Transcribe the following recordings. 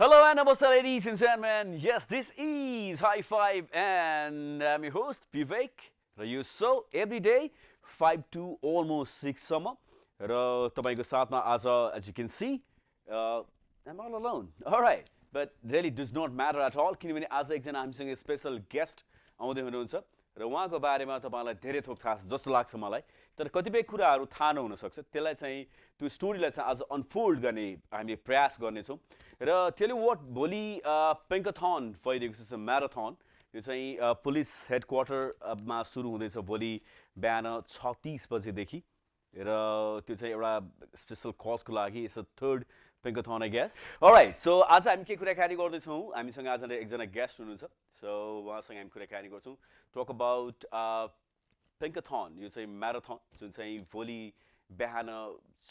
Hello and namaste, ladies and gentlemen. Yes, this is Hi5 and I'm your host, Vivek. You so every day, 5 to almost 6 summer. तपाईँको साथमा आज, as you can see, I'm all alone. All right, but really does not matter at all. किनभने आज एकजना हामीसँग special guest आउँदै हुनुहुन्छ र उहाँको बारेमा तपाईँलाई धेरै थोक थाहा जस्तो लाग्छ मलाई, तर कतिपय कुराहरू थाहा नहुनसक्छ। त्यसलाई चाहिँ त्यो स्टोरीलाई चाहिँ आज अनफोल्ड गर्ने हामीले प्रयास गर्नेछौँ र टेलिङ वाट भोलि पिङ्काथन भइरहेको छ, म्याराथन। यो चाहिँ पुलिस हेडक्वार्टरमा सुरु हुँदैछ भोलि बिहान 6:30 बजेदेखि र त्यो चाहिँ एउटा स्पेसल कजको लागि it's a third pinkathon I guess. Alright, so आज हामी के कुराकानी गर्दैछौँ, हामीसँग आज एकजना गेस्ट हुनुहुन्छ, सो उहाँसँग हामी कुराकानी गर्छौँ। टक अबाउट पिङ्काथन, यो चाहिँ म्याराथन जुन चाहिँ भोलि बिहान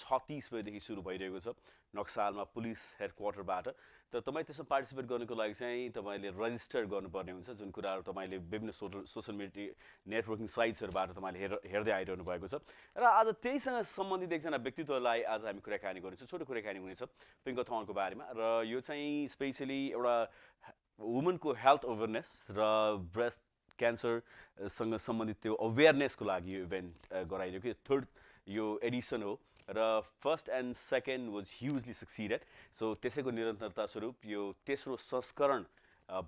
6:30 बजेदेखि सुरु भइरहेको छ नक्सालमा पुलिस हेडक्वार्टरबाट। तर तपाईँ त्यसमा पार्टिसिपेट गर्नुको लागि चाहिँ तपाईँले रजिस्टर गर्नुपर्ने हुन्छ, जुन कुराहरू तपाईँले विभिन्न सोसल मिडिया नेटवर्किङ साइट्सहरूबाट तपाईँले हेर्दै आइरहनु भएको छ। र आज त्यहीसँग सम्बन्धित एकजना व्यक्तित्वलाई आज हामी कुराकानी गर्नेछौँ। छोटो कुराकानी हुनेछ पिङ्काथनको बारेमा र यो चाहिँ स्पेसली एउटा वुमनको हेल्थ अवेरनेस र ब्रेस्ट क्यान्सरसँग सम्बन्धित त्यो अवेरनेसको लागि यो इभेन्ट गराइरहेको। थर्ड यो एडिसन हो र first and second was hugely succeeded, so त्यसैको निरन्तरता स्वरूप यो तेस्रो संस्करण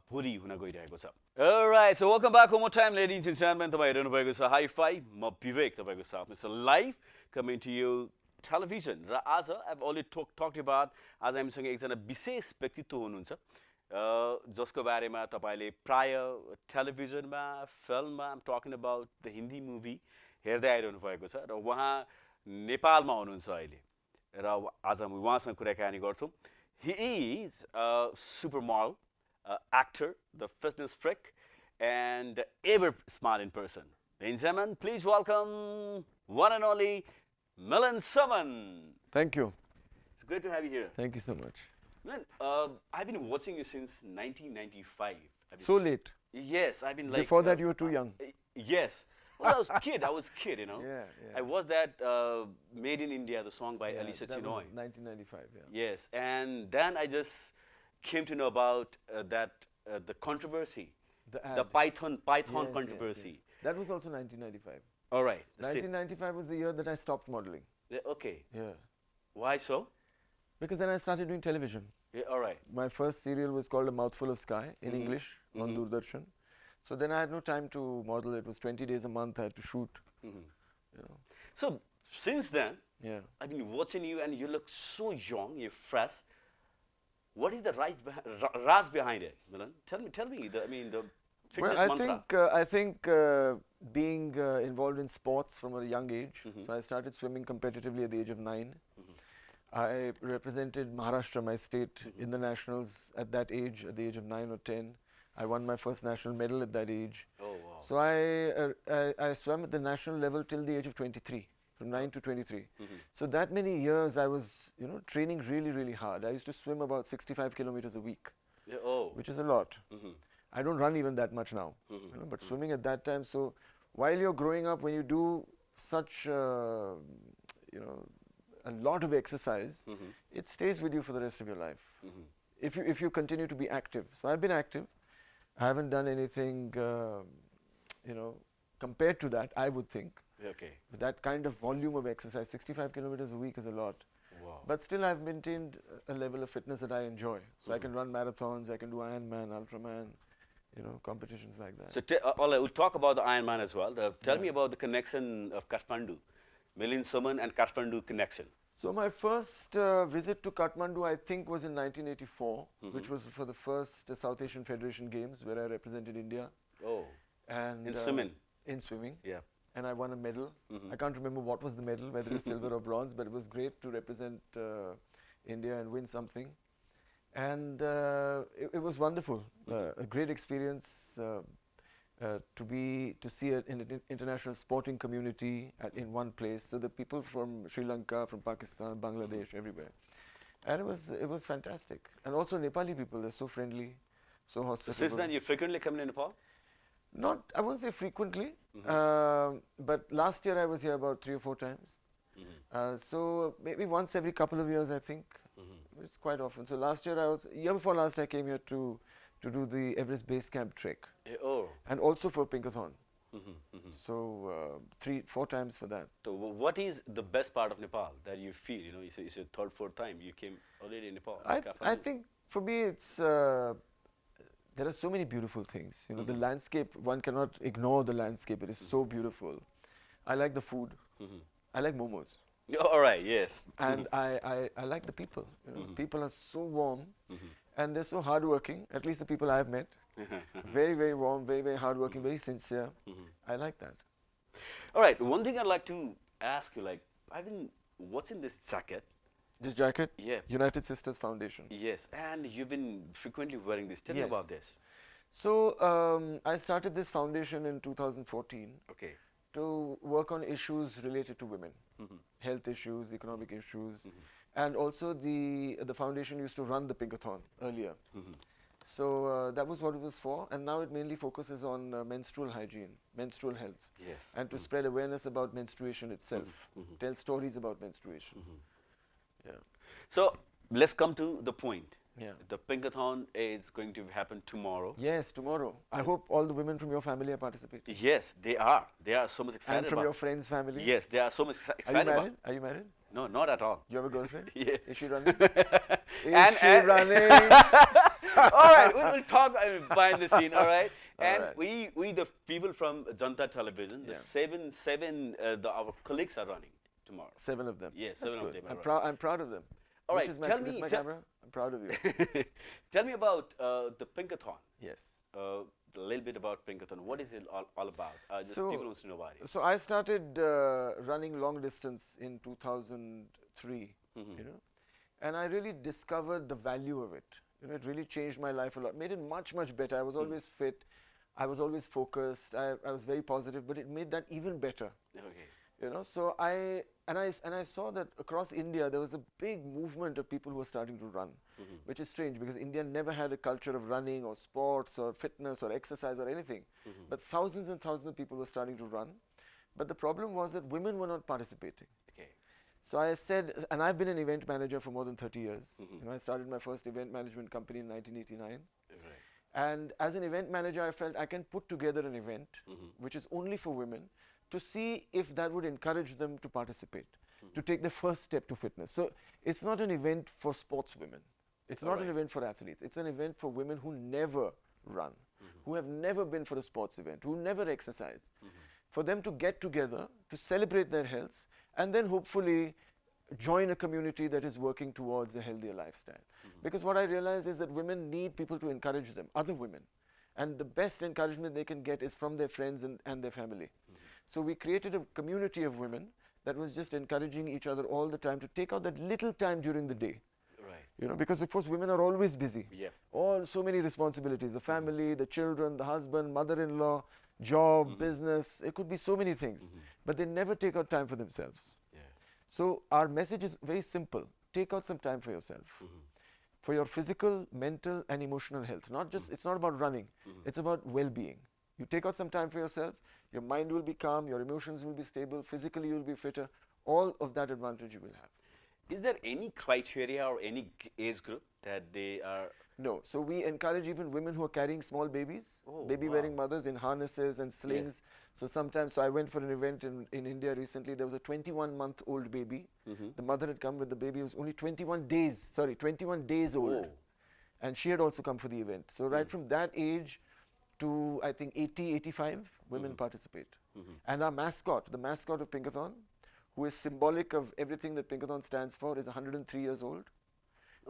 भोलि हुन गइरहेको छ। All right, so welcome back one more time, ladies and gentlemen. तपाईँ हेर्नु भएको छ Hi5, म विवेक तपाईँको साथमा छ live coming to you television. र आज आई अलरेडी टक्ड अबाउट, आज हामीसँग एकजना विशेष व्यक्तित्व हुनुहुन्छ जसको बारेमा तपाईँले प्राय टेलिभिजनमा फिल्ममा talking about the Hindi movie हेर्दै आइरहनु भएको छ र उहाँ नेपालमा हुनुहुन्छ अहिले र आज हामी उहाँसँग कुराकानी गर्छौँ। He is a super model, actor, the fitness freak, and ever smart in person. Ladies and gentlemen, please welcome one and only Milind Soman. Thank you. It's great to have you here. Thank you so much. Man, I've been watching you since 1995. So late. Yes, I've been like... Before that you were too young. Yes. Well, I was a kid, you know. Yeah. I was that Made in India, the song by Alicia that Chinoy. was 1995, yeah. Yes, and then I just came to know about the controversy, the Python Yes, controversy. Yes. That was also 1995. All right. 1995 was the year that I stopped modeling. Yeah, okay. Yeah. Why so? Because then I started doing television. Yeah, all right. My first serial was called A Mouthful of Sky in English on Doordarshan. So then I had no time to model. It was 20 days a month I had to shoot. You know. So since then, yeah, I've been watching you and you look so young, you're fresh. What is the raz behind it, Milind? Tell me. The fitness mantra. I think being involved in sports from a young age. So I started swimming competitively at the age of 9. I represented Maharashtra, my state, in the nationals at that age, at the age of 9 or 10. I won my first national medal at that age. Oh wow! So I swam at the national level till the age of 23. From 9 to 23. So that many years I was, training really, really hard. I used to swim about 65 kilometers a week, which is a lot. I don't run even that much now, but swimming at that time. So while you're growing up, when you do such, a lot of exercise, it stays with you for the rest of your life. If you continue to be active. So I've been active. I haven't done anything, compared to that, I would think. Okay. With that kind of volume of exercise, 65 kilometers a week is a lot. Wow. But still I've maintained a level of fitness that I enjoy. So I can run marathons, I can do Ironman, Ultraman, competitions like that. So we'll talk about the Ironman as well. Tell me about the connection of Kathmandu, Milind Soman and Kathmandu connection. So my first visit to Kathmandu, I think, was in 1984, which was for the first South Asian Federation Games, where I represented India. Oh. And in swimming. In swimming. Yeah. And I won a medal. I can't remember what was the medal, whether it was silver or bronze, but it was great to represent India and win something. And it was wonderful, a great experience to see an international sporting community in one place. So the people from Sri Lanka, from Pakistan, Bangladesh, everywhere. And it was fantastic. And also Nepali people, they're so friendly, so hospitable. So since then you frequently come to Nepal? Not, I won't say frequently, but last year I was here about 3 or 4 times. So maybe once every couple of years, I think. It's quite often. So last year year before last I came here to do the Everest Base Camp trek. Oh. And also for Pinkathon. So 3-4 times for that. So what is the best part of Nepal that you feel? You know, it's your third, fourth time you came already in Nepal. I think for me it's there are so many beautiful things. You know, the landscape, one cannot ignore the landscape. It is so beautiful. I like the food. I like momos. All right. Yes. And I like the people. You know, people are so warm, and they're so hardworking. At least the people I've met, very, very warm, very, very hardworking, very sincere. I like that. All right. One thing I'd like to ask you, like, what's in this jacket? This jacket? Yeah. United Sisters Foundation. Yes. And you've been frequently wearing this. Tell me about this. So I started this foundation in 2014. Okay. To work on issues related to women, health issues, economic issues, and also the foundation used to run the Pinkathon earlier. So that was what it was for, and now it mainly focuses on menstrual hygiene, menstrual health, and to spread awareness about menstruation itself, tell stories about menstruation. Yeah. So let's come to the point. Yeah. The Pinkathon is going to happen tomorrow. Yes, tomorrow. I hope all the women from your family are participating. Yes, they are. They are so much excited. And from your friends' family. Yes, they are so much excited. Are you married? Are you married? No, not at all. You have a girlfriend? Yes. Is she running? Is she running? All right, we will talk behind the scene. All right, and right. we the people from JanataTelevision, the our colleagues are running tomorrow. 7 of them. Yes, That's 7 of good. them. I'm proud of them. All right, tell me. My camera. I'm proud of you. Tell me about the Pinkathon. Yes. A little bit about Pinkathon. What is it all about? Just people want to know about it. So I started running long distance in 2003. You know, and I really discovered the value of it. You know, it really changed my life a lot. Made it much better. I was always fit. I was always focused. I was very positive, but it made that even better. Okay. You know, so I saw that across India there was a big movement of people who were starting to run, which is strange because India never had a culture of running or sports or fitness or exercise or anything. But thousands and thousands of people were starting to run. But the problem was that women were not participating. Okay. So I said, and I've been an event manager for more than 30 years. You know, I started my first event management company in 1989. Right. And as an event manager, I felt I can put together an event which is only for women, to see if that would encourage them to participate, to take the first step to fitness. So it's not an event for sportswomen. It's not an event for athletes. It's an event for women who never run, who have never been for a sports event, who never exercise. For them to get together, to celebrate their health, and then hopefully join a community that is working towards a healthier lifestyle. Because what I realized is that women need people to encourage them, other women. And the best encouragement they can get is from their friends and their family. So we created a community of women that was just encouraging each other all the time to take out that little time during the day. Right. You know, because of course women are always busy. Yeah. So many responsibilities, the family, the children, the husband, mother-in-law, job, business, it could be so many things. But they never take out time for themselves. Yeah. So our message is very simple. Take out some time for yourself. For your physical, mental and emotional health. Not just, it's not about running, it's about well-being. You take out some time for yourself, your mind will be calm, your emotions will be stable, physically you will be fitter. All of that advantage you will have. Is there any criteria or any age group that they are? No. So we encourage even women who are carrying small babies, baby-wearing mothers in harnesses and slings. So sometimes, so I went for an event in India recently, there was a 21-month-old baby. The mother had come with the baby, who was only 21 days old. And she had also come for the event. So right from that age to I think 80, 85 women participate. And our mascot, the mascot of Pinkathon, who is symbolic of everything that Pinkathon stands for, is 103 years old.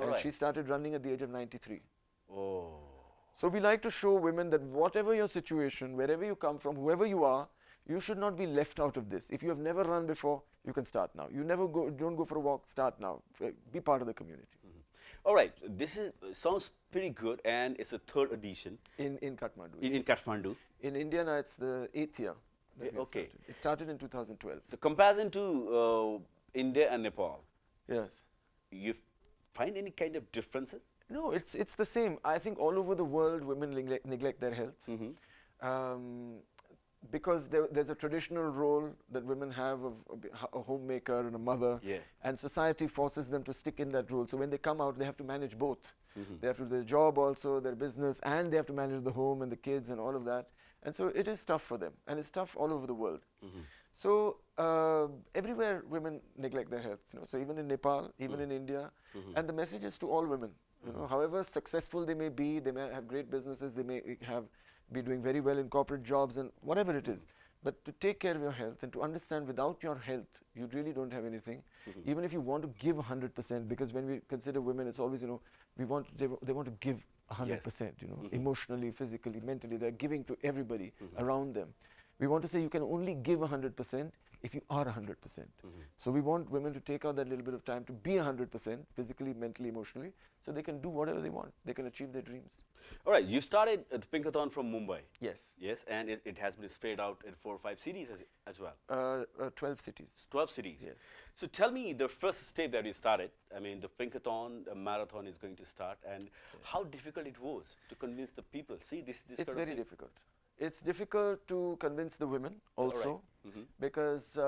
And she started running at the age of 93. So we like to show women that whatever your situation, wherever you come from, whoever you are, you should not be left out of this. If you have never run before, you can start now. You don't go for a walk, start now. Be part of the community. All right, this sounds pretty good, and it's the 3rd edition. In Kathmandu. In Kathmandu. In India now it's the 8th year. Okay. It started in 2012. The comparison to India and Nepal. Yes. You find any kind of differences? No, it's the same. I think all over the world women neglect their health. because there's a traditional role that women have of a homemaker and a mother, Yeah. and society forces them to stick in that role. So when they come out, they have to manage both. They have to do their job also, their business, and they have to manage the home and the kids and all of that. And so it is tough for them, and it's tough all over the world. So everywhere women neglect their health. So even in Nepal, even in India, and the message is to all women. However successful they may be, they may have great businesses, they may be doing very well in corporate jobs and whatever it is. But to take care of your health and to understand without your health, you really don't have anything. Even if you want to give 100%, because when we consider women, it's always, they want to give 100%, emotionally, physically, mentally, they're giving to everybody around them. We want to say you can only give 100% if you are 100%. So we want women to take out that little bit of time to be 100%, physically, mentally, emotionally, so they can do whatever they want. They can achieve their dreams. All right, you started the Pinkathon from Mumbai. Yes. Yes, and it has been spread out in 4 or 5 cities as well. 12 cities. 12 cities. Yes. So tell me the first step that you started. I mean, the Pinkathon, the marathon is going to start, and how difficult it was to convince the people. See, this it's kind of very thing. difficult. It's difficult to convince the women also, because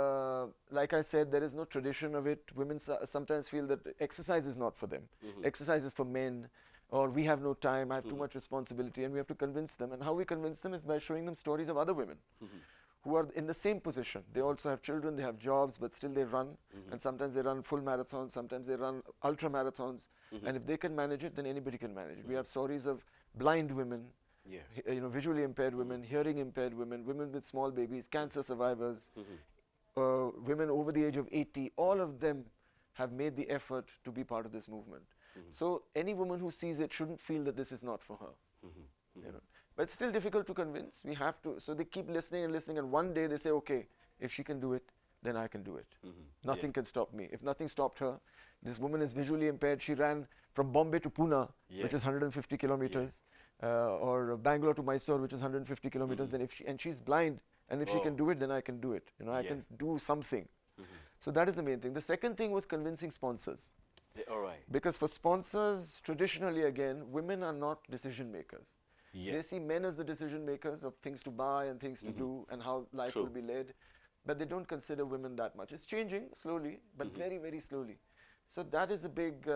like I said, there is no tradition of it. Women sometimes feel that exercise is not for them. Exercise is for men, or we have no time, I have too much responsibility, and we have to convince them. And how we convince them is by showing them stories of other women who are in the same position. They also have children, they have jobs, but still they run. And sometimes they run full marathons, sometimes they run ultra marathons. And if they can manage it, then anybody can manage it. We have stories of blind women, visually impaired women, hearing impaired women, women with small babies, cancer survivors, women over the age of 80. All of them have made the effort to be part of this movement. So any woman who sees it shouldn't feel that this is not for her. But it's still difficult to convince. We have to. So they keep listening and listening, and one day they say, okay, if she can do it, then I can do it. Nothing can stop me. If nothing stopped her, this woman is visually impaired. She ran from Bombay to Pune, which is 150 kilometers. Or Bangalore to Mysore, which is 150 kilometers. Then and she's blind, and if she can do it, then I can do it. I can do something. So that is the main thing. The second thing was convincing sponsors. All right. Because for sponsors, traditionally again, women are not decision makers. They see men as the decision makers of things to buy and things to do and how life will be led. But they don't consider women that much. It's changing slowly, but very, very slowly. So that is a big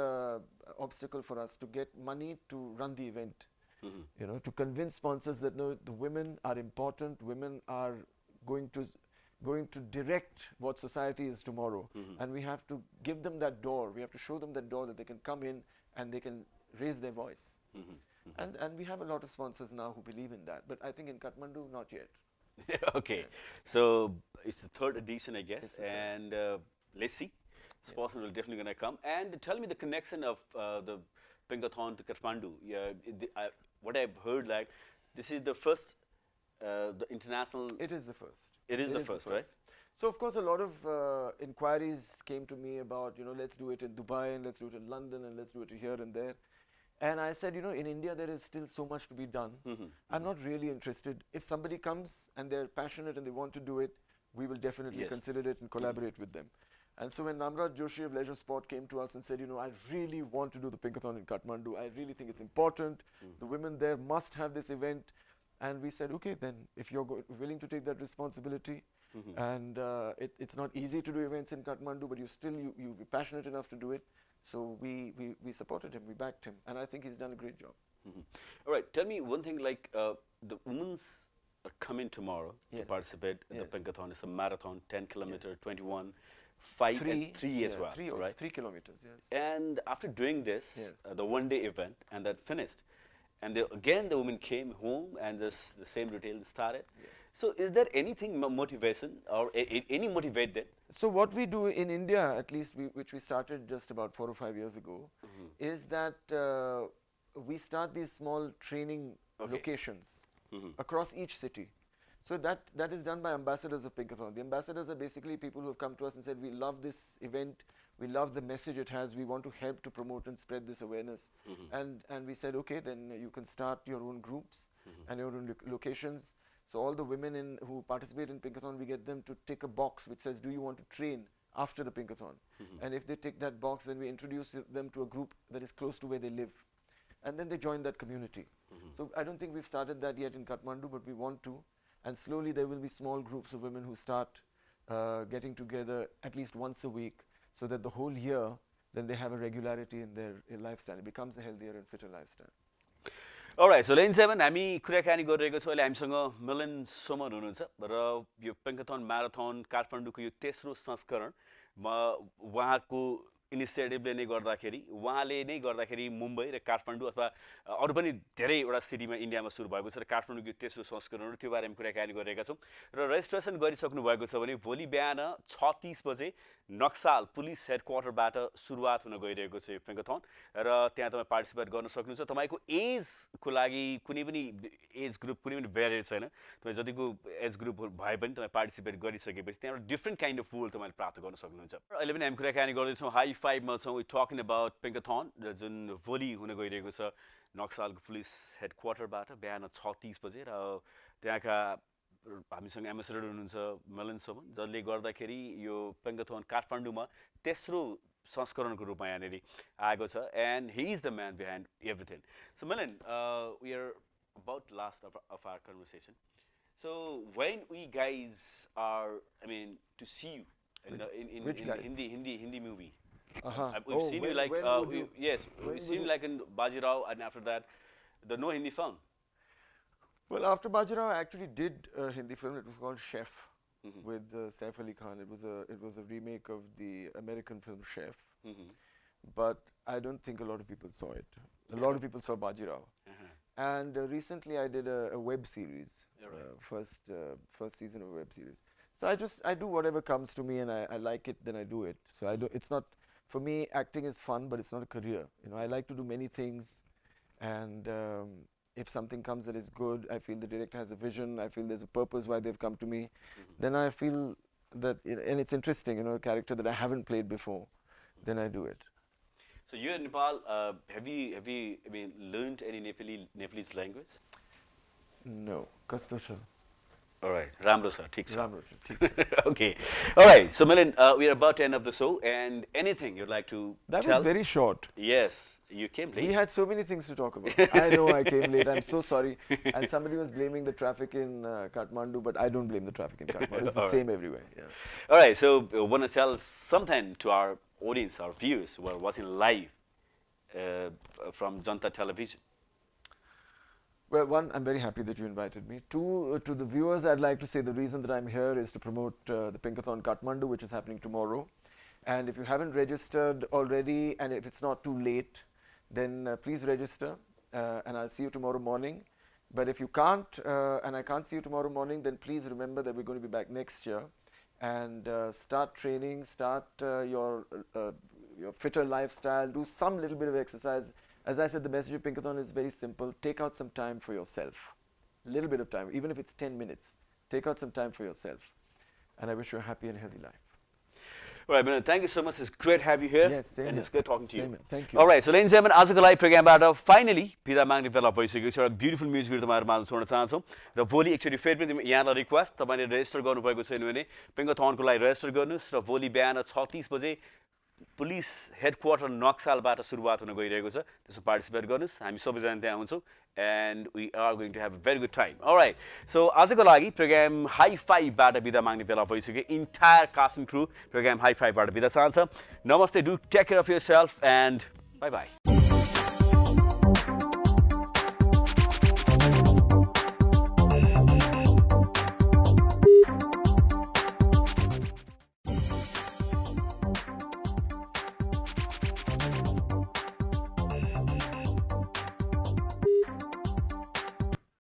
obstacle for us to get money to run the event. To convince sponsors that no, the women are important, women are going to direct what society is tomorrow, and we have to give them that door. We have to show them that door that they can come in and they can raise their voice. And we have a lot of sponsors now who believe in that, but I think in Kathmandu, not yet. Okay, so it's the 3rd edition, I guess, and let's see. Sponsors will definitely going to come. And tell me the connection of the Pinkathon to Kathmandu. What I've heard, like, this is the first, the international. It is the first. It is the first, right? So of course, a lot of inquiries came to me about, let's do it in Dubai and let's do it in London and let's do it here and there. And I said, in India there is still so much to be done. I'm not really interested. If somebody comes and they're passionate and they want to do it, we will definitely consider it and collaborate with them. And so when Namrata Joshi of Leisure Sport came to us and said, I really want to do the Pinkathon in Kathmandu. I really think it's important. The women there must have this event. And we said, okay, then if you're willing to take that responsibility, and it's not easy to do events in Kathmandu, but you'll be passionate enough to do it. So we supported him, we backed him, and I think he's done a great job. All right, tell me one thing, like the women's are coming tomorrow to participate in the Pinkathon. It's a marathon, 10 kilometer, 21. 5 and 3 as well, 3 right? 3 kilometers, yes. And after doing this, the one-day event, and that finished, and again the women came home, and the same routine started. So is there anything motivation or any motivate that? So what we do in India, at least, which we started just about 4 or 5 years ago, is that we start these small training locations across each city. So that is done by ambassadors of Pinkathon. The ambassadors are basically people who have come to us and said, we love this event, we love the message it has, we want to help to promote and spread this awareness. And we said, okay, then you can start your own groups and your own locations. So all the women who participate in Pinkathon, we get them to tick a box which says, do you want to train after the Pinkathon? And if they tick that box, then we introduce them to a group that is close to where they live. And then they join that community. So I don't think we've started that yet in Kathmandu, but we want to. and slowly there will be small groups of women who start getting together at least once a week, so that the whole year then they have a regularity in their lifestyle. It becomes a healthier and fitter lifestyle. Alright, so ladies and gentlemen, हामी कुराकानी गरिरहेको छौँ अहिले हामीसँग मिलिन्द सोमन हुनुहुन्छ र यो पिङ्काथन marathon काठमाडौँको यो तेस्रो संस्करणमा उहाँको इनिसिएटिभले नै गर्दाखेरि मुम्बई र काठमाडौँ अथवा अरू पनि धेरैवटा सिटीमा इन्डियामा सुरु भएको छ र काठमाडौँको यो तेस्रो संस्करण हो त्यो बारेमा कुराकानी गरिरहेका छौँ र रेजिस्ट्रेसन गरिसक्नु भएको छ भने भोलि बिहान 6:30 बजे नक्साल पुलिस हेडक्वार्टरबाट सुरुवात हुन गइरहेको छ यो पिङ्काथन र त्यहाँ तपाईँ पार्टिसिपेट गर्न सक्नुहुन्छ तपाईँको एजको लागि कुनै पनि एज ग्रुप कुनै पनि ब्यारियर छैन तपाईँ जतिको एज ग्रुप भए पनि तपाईँ पार्टिसिपेट गरिसकेपछि त्यहाँबाट डिफ्रेन्ट काइन्ड अफ फुल तपाईँले प्राप्त गर्न सक्नुहुन्छ अहिले पनि हामी कुराकानी गर्दैछौँ Hi5 मा छौँ टकिङ अबाउट पिङ्काथन जुन भोलि हुन गइरहेको छ नक्सालको पुलिस हेडक्वार्टरबाट बिहान 6:30 बजे र त्यहाँका हामीसँग एम्बेसडर हुनुहुन्छ मिलिन्द सोमन जसले गर्दाखेरि यो पिङ्काथन काठमाडौँमा तेस्रो संस्करणको रूपमा यहाँनिर आएको छ and he is the man behind everything so Milind we are about last of our conversation so when we guys are I mean to see you in Hindi movie. We've seen you like yes, we've seen you like in Bajirao, and after that, the no Hindi film. Well, after Bajirao, I actually did a Hindi film. It was called Chef with Saif Ali Khan. It was a remake of the American film Chef, but I don't think a lot of people saw it. A lot of people saw Bajirao. And recently, I did a web series, first season of a web series. So I do whatever comes to me, and I like it, then I do it. So it's not, for me, acting is fun, but it's not a career. You know, I like to do many things, and if something comes that is good, I feel the director has a vision, I feel there's a purpose why they've come to me, then I feel that, and it's interesting, you know, a character that I haven't played before, then I do it. So you in Nepal, have you I mean, learned any Nepalese language? No, Kastasha. All right, Ramro sir, ठीक छ. Ramro sir, ठीक छ. Okay, all right. So Milind, we are about to end of the show, and anything you'd like to That tell? was very short. Yes, you came late. We had so many things to talk about. I know I came late. I'm so sorry. And somebody was blaming the traffic in Kathmandu, but I don't blame the traffic in Kathmandu. It's the same everywhere. Yeah. All right. So want to tell something to our audience, our viewers who are watching live from JanataTelevision. Well, one, I'm very happy that you invited me. Two, to the viewers, I'd like to say the reason that I'm here is to promote the Pinkathon Kathmandu, which is happening tomorrow. And if you haven't registered already, and if it's not too late, then please register, and I'll see you tomorrow morning. But if you can't, and I can't see you tomorrow morning, then please remember that we're going to be back next year, and start training, start your fitter lifestyle, do some little bit of exercise. As I said, the message of Pinkathon is very simple. Take out some time for yourself. A little bit of time, even if it's 10 minutes. Take out some time for yourself. And I wish you a happy and healthy life. All right, Milind, thank you so much. It's great to have you here. Yes, same and here. it's good talking to you. Same here. Thank you. All right, so ladies and gentlemen, आजको live प्रोग्रामबाट finally बिदा माग्ने बेला भइसक्यो छ। एउटा beautiful music video तपाईँहरू माझ छोड्न चाहन्छौँ र भोलि एकचोटि फेरि पनि यहाँलाई रिक्वेस्ट तपाईँले रेजिस्टर गर्नुभएको छैन भने पिङ्काथनको लागि रेजिस्टर गर्नुहोस् र भोलि बिहान 6:30 बजे पुलिस हेडक्वार्टर नक्सालबाट सुरुवात हुन गइरहेको छ त्यसमा पार्टिसिपेट गर्नुहोस् हामी सबैजना त्यहाँ हुन्छौँ and we are going to have a very good time. All right, so आजको लागि प्रोग्राम Hi5 बाट बिदा माग्ने बेला भइसक्यो entire cast and crew program Hi5 बाट बिदा चाहन्छ नमस्ते, do take care of yourself and bye bye.